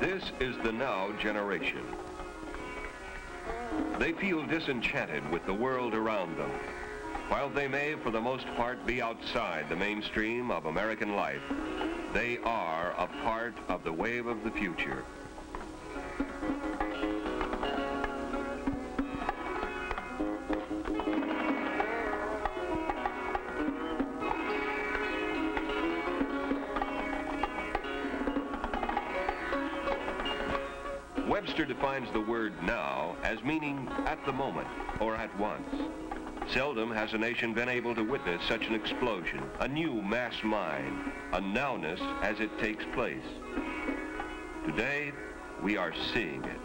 This is the now generation. They feel disenchanted with the world around them. While they may, for the most part, be outside the mainstream of American life, they are a part of the wave of the future. Webster defines the word now as meaning at the moment or at once. Seldom has a nation been able to witness such an explosion, a new mass mind, a nowness as it takes place. Today, we are seeing it.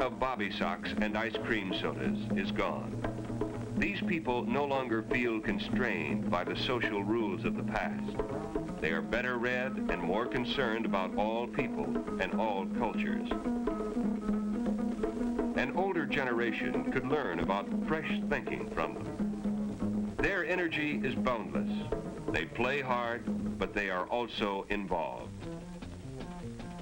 Of bobby socks and ice cream sodas is gone. These people no longer feel constrained by the social rules of the past. They are better read and more concerned about all people and all cultures. An older generation could learn about fresh thinking from them. Their energy is boundless. They play hard, but they are also involved.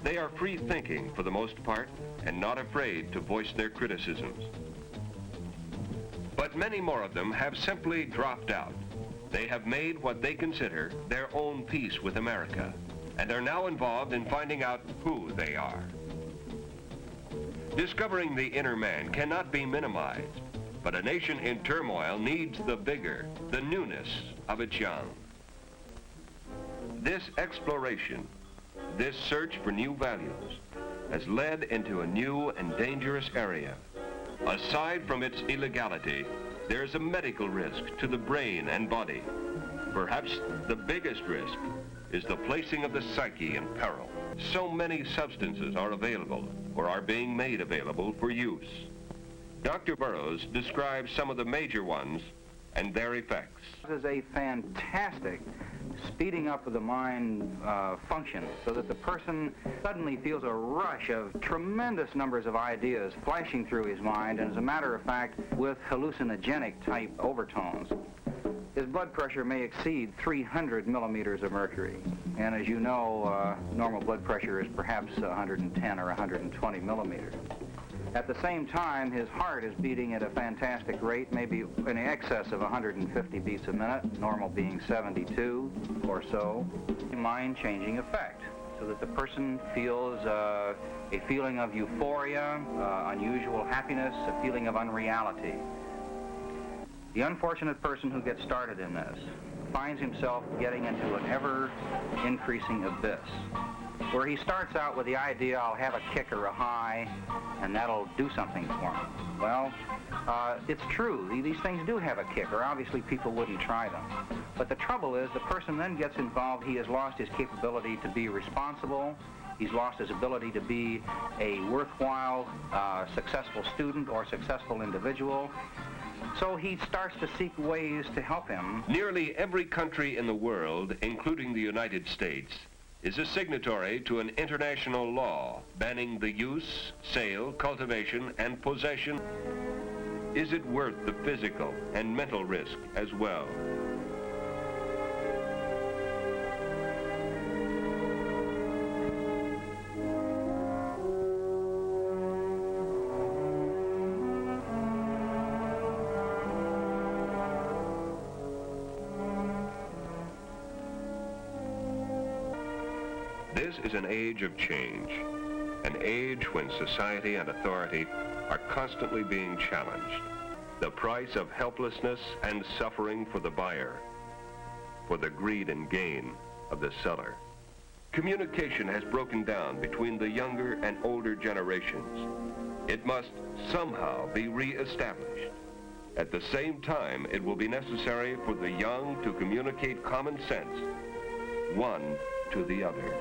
They are free thinking for the most part, and not afraid to voice their criticisms. But many more of them have simply dropped out. They have made what they consider their own peace with America, and are now involved in finding out who they are. Discovering the inner man cannot be minimized, but a nation in turmoil needs the vigor, the newness of its young. This exploration, this search for new values, has led into a new and dangerous area. Aside from its illegality, there's a medical risk to the brain and body. Perhaps the biggest risk is the placing of the psyche in peril. So many substances are available or are being made available for use. Dr. Burroughs describes some of the major ones and their effects. This is a fantastic speeding up of the mind function so that the person suddenly feels a rush of tremendous numbers of ideas flashing through his mind, and as a matter of fact, with hallucinogenic type overtones. His blood pressure may exceed 300 millimeters of mercury, and as you know, normal blood pressure is perhaps 110 or 120 millimeters. At the same time, his heart is beating at a fantastic rate, maybe in excess of 150 beats a minute, normal being 72 or so. A mind-changing effect, so that the person feels a feeling of euphoria, unusual happiness, a feeling of unreality. The unfortunate person who gets started in this finds himself getting into an ever-increasing abyss, where he starts out with the idea, I'll have a kick or a high, and that'll do something for him. Well, it's true. These things do have a kick, or obviously people wouldn't try them. But the trouble is, the person then gets involved, he has lost his capability to be responsible, he's lost his ability to be a worthwhile, successful student or successful individual. So he starts to seek ways to help him. Nearly every country in the world, including the United States, is a signatory to an international law banning the use, sale, cultivation, and possession. Is it worth the physical and mental risk as well? This is an age of change, an age when society and authority are constantly being challenged. The price of helplessness and suffering for the buyer, for the greed and gain of the seller. Communication has broken down between the younger and older generations. It must somehow be re-established. At the same time, it will be necessary for the young to communicate common sense, one to the other.